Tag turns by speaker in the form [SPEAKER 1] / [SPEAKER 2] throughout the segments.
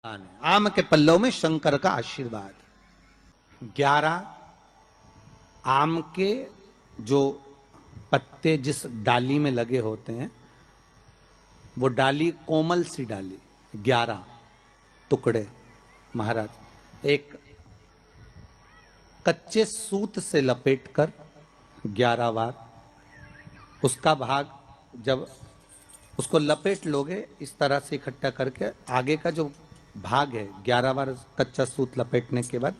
[SPEAKER 1] आम के पल्लव में शंकर का आशीर्वाद। 11 आम के जो पत्ते जिस डाली में लगे होते हैं वो डाली कोमल सी डाली, 11 टुकड़े महाराज एक कच्चे सूत से लपेटकर 11 बार उसका भाग, जब उसको लपेट लोगे इस तरह से इकट्ठा करके आगे का जो भाग है 11 बार कच्चा सूत लपेटने के बाद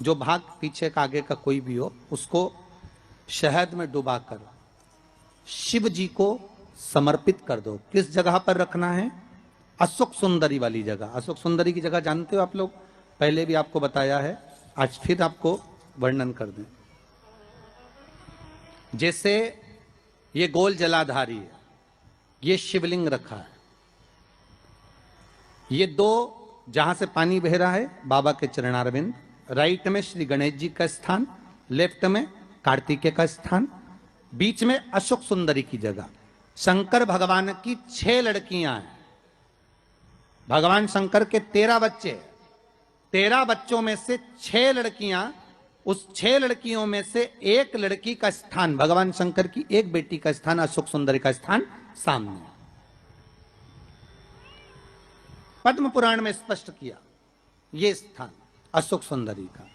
[SPEAKER 1] जो भाग पीछे का आगे का कोई भी हो उसको शहद में डुबाकर शिव जी को समर्पित कर दो। किस जगह पर रखना है? अशोक सुंदरी वाली जगह। अशोक सुंदरी की जगह जानते हो आप लोग, पहले भी आपको बताया है, आज फिर आपको वर्णन कर दें। जैसे ये गोल जलाधारी है, ये शिवलिंग रखा है, ये दो जहां से पानी बह रहा है बाबा के चरणारविंद, राइट में श्री गणेश जी का स्थान, लेफ्ट में कार्तिकेय का स्थान, बीच में अशोक सुंदरी की जगह। शंकर भगवान की 6 लड़कियां हैं। भगवान शंकर के 13 बच्चे, 13 बच्चों में से 6 लड़कियां, उस 6 लड़कियों में से एक लड़की का स्थान, भगवान शंकर की एक बेटी का स्थान, अशोक सुंदरी का स्थान सामने। पद्म पुराण में स्पष्ट किया ये स्थान अशोक सुंदरी का।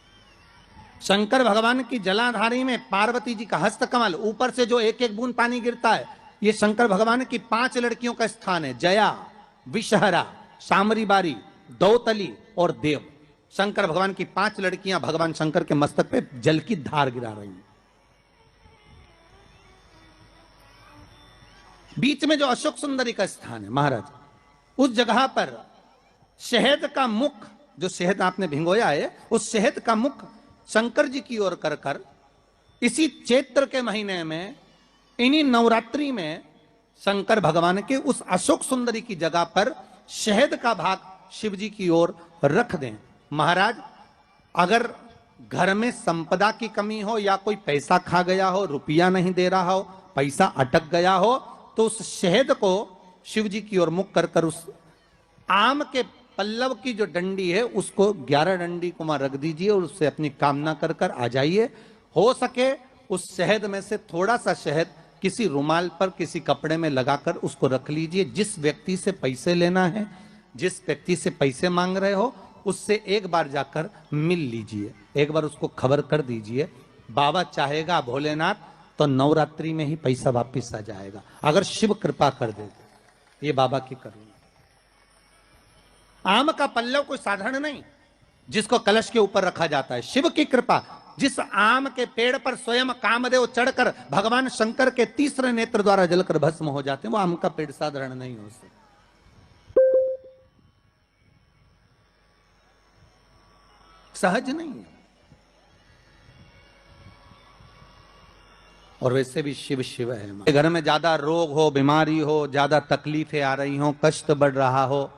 [SPEAKER 1] शंकर भगवान की जलाधारी में पार्वती जी का हस्तकमल, ऊपर से जो एक एक बूंद पानी गिरता है, ये शंकर भगवान की 5 लड़कियों का स्थान है, जया, विषहरा, शामरी बारी, दौतली और देव। शंकर भगवान की 5 लड़कियां भगवान शंकर के मस्तक पे जल की धार गिरा रही हैं। बीच में जो अशोक सुंदरी का स्थान है महाराज, उस जगह पर शहद का मुख, जो शहद आपने भिंगोया है, उस शहद का मुख शंकर जी की ओर कर कर इसी चैत्र के महीने में, इन्हीं नवरात्रि में शंकर भगवान के उस अशोक सुंदरी की जगह पर शहद का भाग शिव जी की ओर रख दें। महाराज अगर घर में संपदा की कमी हो या कोई पैसा खा गया हो, रुपया नहीं दे रहा हो, पैसा अटक गया हो, तो उस शहद को शिव जी की ओर मुख कर कर उस आम के पल्लव की जो डंडी है उसको 11 डंडी को वहां रख दीजिए और उससे अपनी कामना कर कर आ जाइए। हो सके उस शहद में से थोड़ा सा शहद किसी रुमाल पर, किसी कपड़े में लगाकर उसको रख लीजिए। जिस व्यक्ति से पैसे लेना है, जिस व्यक्ति से पैसे मांग रहे हो, उससे एक बार जाकर मिल लीजिए, एक बार उसको खबर कर दीजिए। बाबा चाहेगा भोलेनाथ तो नवरात्रि में ही पैसा वापिस आ जाएगा, अगर शिव कृपा कर दे। ये बाबा की करुणा। आम का पल्लव कोई साधारण नहीं जिसको कलश के ऊपर रखा जाता है, शिव की कृपा। जिस आम के पेड़ पर स्वयं कामदेव चढ़कर भगवान शंकर के तीसरे नेत्र द्वारा जलकर भस्म हो जाते हैं, वो आम का पेड़ साधारण नहीं हो सकता। सहज नहीं है। और वैसे भी शिव शिव है। घर में ज्यादा रोग हो, बीमारी हो, ज्यादा तकलीफें आ रही हो, कष्ट बढ़ रहा हो,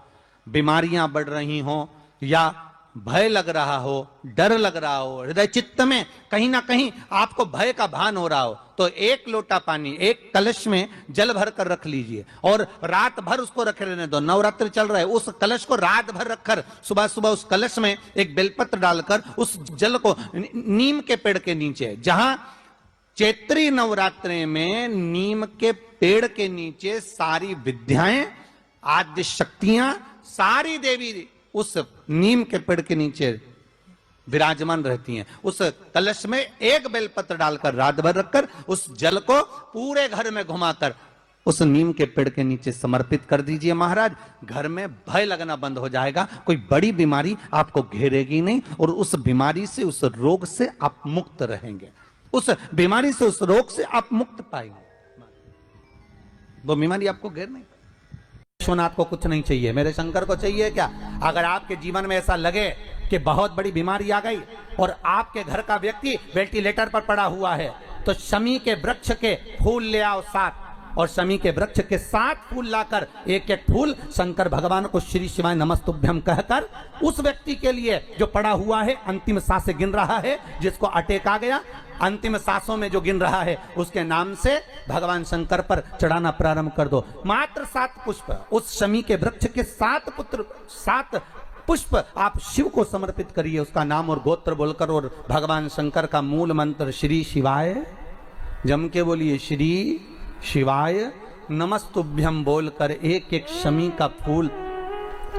[SPEAKER 1] बीमारियां बढ़ रही हो, या भय लग रहा हो, डर लग रहा हो, हृदय चित्त में कहीं ना कहीं आपको भय का भान हो रहा हो, तो 1 लोटा पानी, एक कलश में जल भर कर रख लीजिए और रात भर उसको रखे रहने दो। नवरात्रि चल रहा है, उस कलश को रात भर रखकर सुबह सुबह उस कलश में एक बेलपत्र डालकर उस जल को नीम के पेड़ के नीचे, जहां चैत्री नवरात्रि में नीम के पेड़ के नीचे सारी विद्याएं, आद्य शक्तियां, सारी देवी उस नीम के पेड़ के नीचे विराजमान रहती हैं। उस कलश में एक बेलपत्र डालकर रात भर रखकर उस जल को पूरे घर में घुमाकर उस नीम के पेड़ के नीचे समर्पित कर दीजिए। महाराज घर में भय लगना बंद हो जाएगा, कोई बड़ी बीमारी आपको घेरेगी नहीं और उस बीमारी से, उस रोग से आप मुक्त रहेंगे। उस बीमारी से, उस रोग से आप मुक्त पाएंगे। वो बीमारी आपको घेर नहीं। विश्वनाथ को कुछ नहीं चाहिए, मेरे शंकर को चाहिए क्या? अगर आपके जीवन में ऐसा लगे कि बहुत बड़ी बीमारी आ गई और आपके घर का व्यक्ति वेंटिलेटर पर पड़ा हुआ है, तो शमी के वृक्ष के फूल ले आओ 7, और शमी के वृक्ष के 7 फूल लाकर एक एक फूल शंकर भगवान को श्री शिवाय नमस्तुभ्यम कहकर उस व्यक्ति के लिए जो पड़ा हुआ है, अंतिम सांसें गिन रहा है, जिसको अटैक आ गया, अंतिम सांसों में जो गिन रहा है, उसके नाम से भगवान शंकर पर चढ़ाना प्रारंभ कर दो। मात्र 7 पुष्प उस शमी के वृक्ष के 7 पुत्र, 7 पुष्प आप शिव को समर्पित करिए, उसका नाम और गोत्र बोलकर, और भगवान शंकर का मूल मंत्र श्री शिवाय जम के बोलिए, श्री शिवाय नमस्तुभ्यम बोलकर एक एक शमी का फूल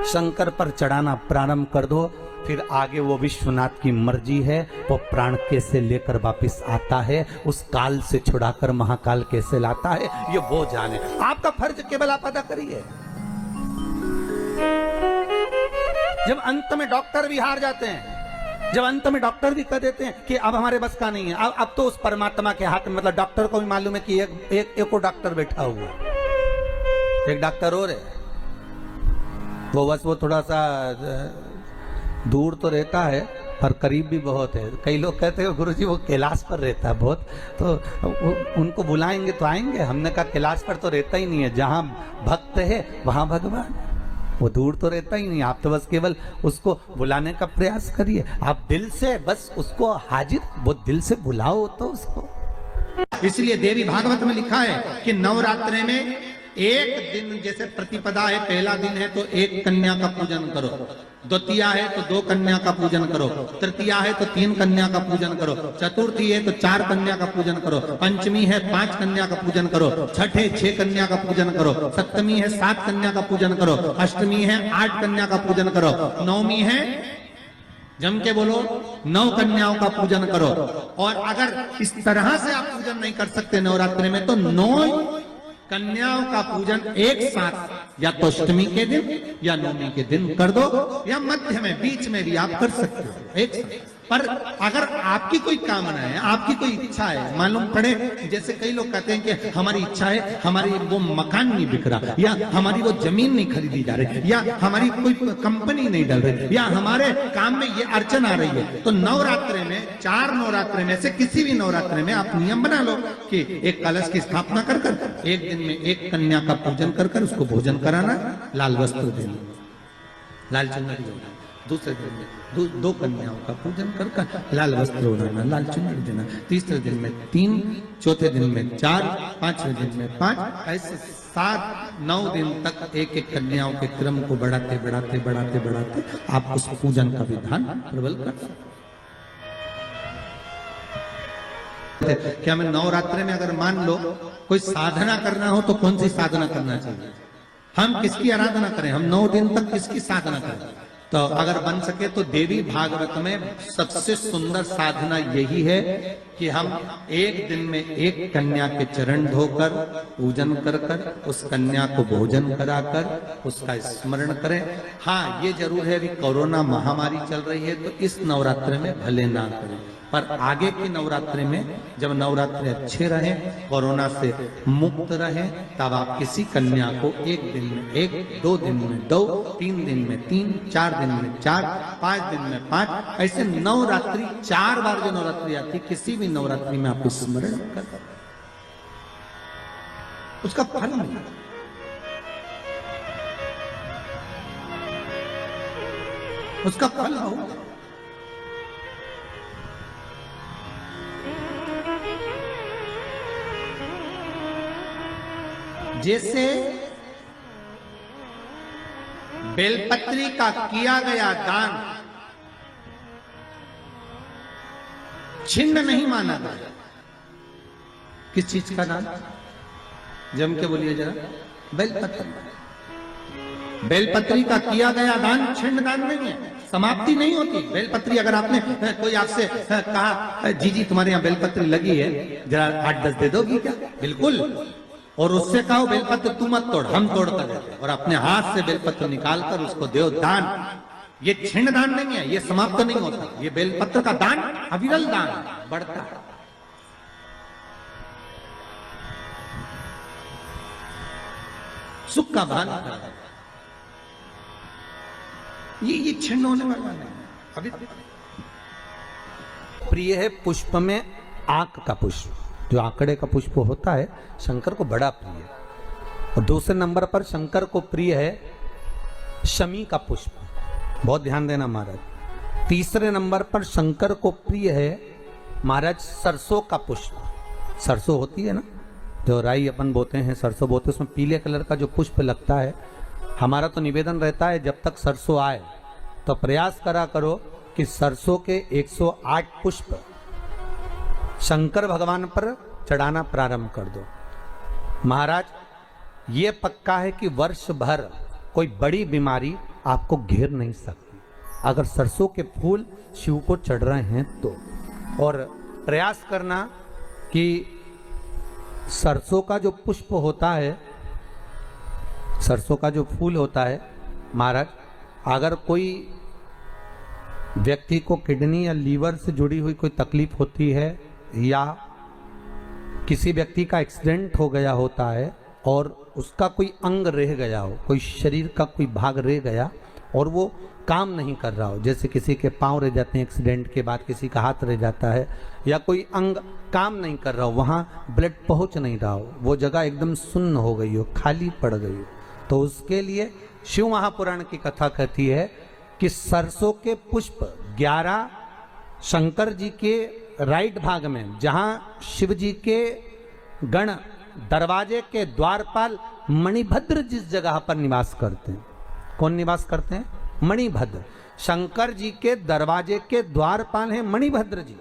[SPEAKER 1] शंकर पर चढ़ाना प्रारंभ कर दो। फिर आगे वो विश्वनाथ की मर्जी है, वो प्राण कैसे लेकर वापस आता है, उस काल से छुड़ाकर महाकाल कैसे लाता है, ये वो जाने। आपका फर्ज केवल आप अदा करिए। जब अंत में डॉक्टर भी हार जाते हैं, जब अंत में डॉक्टर भी कह देते हैं कि अब हमारे बस का नहीं है, अब तो उस परमात्मा के हाथ में, मतलब डॉक्टर को भी मालूम है कि एक डॉक्टर बैठा हुआ, एक डॉक्टर और है, वो बस वो थोड़ा सा दूर तो रहता है पर करीब भी बहुत है। कई लोग कहते हैं गुरुजी वो कैलाश पर रहता है बहुत, तो उनको बुलाएंगे तो आएंगे। हमने कहा कैलाश पर तो रहता ही नहीं है, जहां भक्त है वहां भगवान, वो दूर तो रहता ही नहीं। आप तो बस केवल उसको बुलाने का प्रयास करिए, आप दिल से बस उसको हाजिर, वो दिल से बुलाओ तो उसको।
[SPEAKER 2] इसलिए देवी भागवत में लिखा है कि नवरात्रि में एक दिन, जैसे प्रतिपदा है, पहला दिन है तो एक कन्या का पूजन करो, द्वितीया है तो 2 कन्या का पूजन करो, तृतीया है तो 3 कन्या का पूजन करो, चतुर्थी है तो 4 कन्या का पूजन करो, पंचमी है 5 कन्या का पूजन करो, छठ है 6 कन्या का पूजन करो, सप्तमी है 7 कन्या का पूजन करो, अष्टमी है 8 कन्या का पूजन करो, नवमी है, जम के बोलो, 9 कन्याओं का पूजन करो। और अगर इस तरह से आप पूजन नहीं कर सकते नवरात्रि में, तो 9 कन्याओं का पूजन एक साथ, या तो अष्टमी के दिन या नवमी के दिन कर दो, या मध्य में, बीच में भी आप कर सकते हो एक साथ। पर अगर आपकी कोई कामना है, आपकी कोई इच्छा है, मालूम पड़े, जैसे कई लोग कहते हैं कि हमारी इच्छा है, हमारी वो मकान नहीं बिक रहा, या हमारी वो जमीन नहीं खरीदी जा रही, या हमारी कोई कंपनी नहीं डल रही, या हमारे काम में ये अड़चन आ रही है, तो नवरात्रि में, 4 नवरात्रि में से किसी भी नवरात्रि में आप नियम बना लो कि एक कलश की स्थापना कर कर एक दिन में एक कन्या का पूजन कर कर उसको भोजन कराना, लाल वस्त्र देना, लाल चुनरी देना, दूसरे दिन में 2 कन्याओं का पूजन कर कर लाल वस्त्र ओढ़ाना, लाल चुनरी देना, तीसरे दिन में 3, चौथे दिन में 4, 5वें दिन में 5, ऐसे 7-9 दिन तक एक एक कन्याओं के क्रम को बढ़ाते बढ़ाते बढ़ाते बढ़ाते आप उस पूजन का विधान प्रबल कर सकते। क्या मैं नवरात्रि में, अगर मान लो कोई साधना करना हो तो कौन सी साधना करना चाहिए, हम किसकी आराधना करें, हम 9 दिन तक किसकी साधना करें? तो अगर बन सके तो देवी भागवत में सबसे सुंदर साधना यही है कि हम एक दिन में एक कन्या के चरण धोकर पूजन कर कर उस कन्या को भोजन कराकर उसका स्मरण करें। हाँ, ये जरूर है, अभी कोरोना महामारी चल रही है तो इस नवरात्रि में भले ना करें, पर आगे की नवरात्रि में जब नवरात्रि अच्छे रहे, कोरोना से मुक्त रहे, तब आप किसी कन्या को एक दिन में 1, 2 दिन में 2, 3 दिन में 3, 4 दिन में 4, 5 दिन में 5, ऐसे नवरात्रि 4 बार जो नवरात्रि आती, किसी भी नवरात्रि में आप स्मरण कर उसका फल मिला, उसका फल होगा। जैसे बेलपत्री का किया गया दान छिन्न नहीं माना गया। किस चीज का दान? जम के बोलिए जरा। बेलपत्री। बेलपत्री का किया गया दान छिन्न दान नहीं है, समाप्ति नहीं होती। बेलपत्री, अगर आपने कोई आपसे कहा जी जी तुम्हारे यहाँ बेलपत्री लगी है, जरा 8-10 दे दोगी क्या? बिल्कुल। और उससे कहो बेलपत्र तू मत तोड़, हम तोड़ कर देते, और अपने हाथ से बेलपत्र निकालकर उसको दो दान। ये छिन्न दान नहीं है, ये समाप्त नहीं होता। ये बेलपत्र का दान अविरल दान बढ़ता है। सुख का भान ये छिन्न होने वाला नहीं। अभी
[SPEAKER 1] प्रिय है पुष्प में आंक का पुष्प, जो आंकड़े का पुष्प होता है, शंकर को बड़ा प्रिय है। और दूसरे नंबर पर शंकर को प्रिय है शमी का पुष्प, बहुत ध्यान देना महाराज। तीसरे नंबर पर शंकर को प्रिय है महाराज सरसों का पुष्प। सरसों होती है ना, जो राई अपन बोते हैं, सरसों बोते हैं, उसमें पीले कलर का जो पुष्प लगता है। हमारा तो निवेदन रहता है जब तक सरसों आए तो प्रयास करा करो कि सरसों के 108 पुष्प शंकर भगवान पर चढ़ाना प्रारंभ कर दो। महाराज, ये पक्का है कि वर्ष भर कोई बड़ी बीमारी आपको घेर नहीं सकती अगर सरसों के फूल शिव को चढ़ रहे हैं तो। और प्रयास करना कि सरसों का जो पुष्प होता है, सरसों का जो फूल होता है महाराज, अगर कोई व्यक्ति को किडनी या लीवर से जुड़ी हुई कोई तकलीफ होती है या किसी व्यक्ति का एक्सीडेंट हो गया होता है और उसका कोई अंग रह गया हो, कोई शरीर का कोई भाग रह गया और वो काम नहीं कर रहा हो, जैसे किसी के पांव रह जाते हैं एक्सीडेंट के बाद, किसी का हाथ रह जाता है या कोई अंग काम नहीं कर रहा हो, वहाँ ब्लड पहुँच नहीं रहा हो, वो जगह एकदम सुन्न हो गई हो, खाली पड़ गई हो, तो उसके लिए शिव महापुराण की कथा कहती है कि सरसों के पुष्प 11 शंकर जी के राइट भाग में, जहां शिव जी के गण दरवाजे के द्वारपाल मणिभद्र जिस जगह पर निवास करते हैं, कौन निवास करते हैं? मणिभद्र। शंकर जी के दरवाजे के द्वारपाल हैं मणिभद्र जी।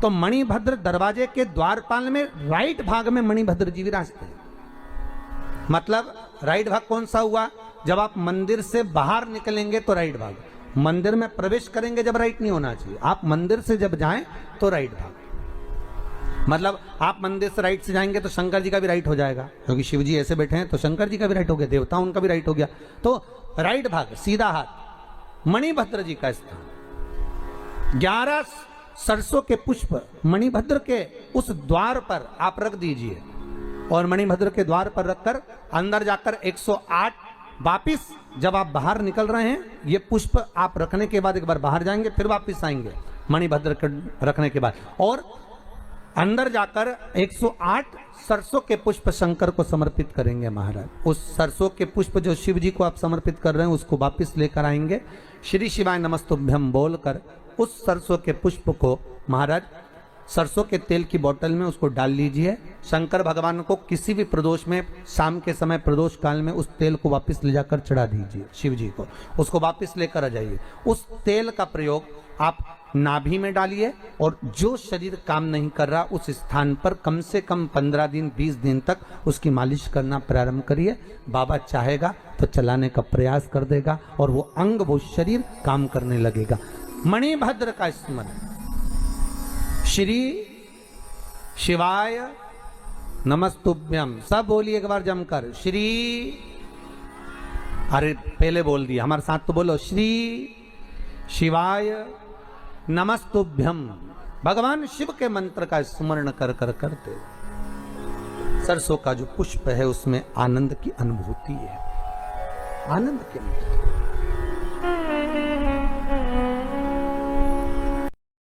[SPEAKER 1] तो मणिभद्र दरवाजे के द्वारपाल में राइट भाग में मणिभद्र जी विराजते हैं। मतलब राइट भाग कौन सा हुआ? जब आप मंदिर से बाहर निकलेंगे तो राइट भाग, मंदिर में प्रवेश करेंगे जब राइट नहीं होना चाहिए, आप मंदिर से जब जाएं तो राइट भाग। मतलब आप मंदिर से राइट से जाएंगे तो शंकर जी का भी राइट हो जाएगा, क्योंकि शिव जी ऐसे बैठे हैं तो शंकर जी का भी राइट हो गया, देवता उनका भी राइट हो गया, तो राइट भाग सीधा हाथ मणिभद्र जी का स्थान। 11 सरसों के पुष्प मणिभद्र के उस द्वार पर आप रख दीजिए और मणिभद्र के द्वार पर रखकर अंदर जाकर 108 वापिस जब आप बाहर निकल रहे हैं, ये पुष्प आप रखने के बाद एक बार बाहर जाएंगे, फिर वापिस आएंगे मणिभद्र के रखने के बाद, और अंदर जाकर 108 सरसों के पुष्प शंकर को समर्पित करेंगे महाराज। उस सरसों के पुष्प जो शिव जी को आप समर्पित कर रहे हैं उसको वापिस लेकर आएंगे, श्री शिवाय नमस्तुभ्यम बोलकर उस सरसों के पुष्प को महाराज सरसों के तेल की बोतल में उसको डाल लीजिए। शंकर भगवान को किसी भी प्रदोष में, शाम के समय प्रदोष काल में उस तेल को वापस ले जाकर चढ़ा दीजिए शिव जी को, उसको वापस लेकर आ जाइए। उस तेल का प्रयोग आप नाभि में डालिए और जो शरीर काम नहीं कर रहा उस स्थान पर कम से कम 15 दिन 20 दिन तक उसकी मालिश करना प्रारंभ करिए। बाबा चाहेगा तो चलाने का प्रयास कर देगा और वो अंग, वो शरीर काम करने लगेगा। मणिभद्र का स्मरण, श्री शिवाय नमस्तुभ्यम, सब बोलिए एक बार जमकर, श्री, अरे पहले बोल दिया, हमारे साथ तो बोलो, श्री शिवाय नमस्तुभ्यम। भगवान शिव के मंत्र का स्मरण कर कर करते सरसों का जो पुष्प है उसमें आनंद की अनुभूति है, आनंद की अनुभूति।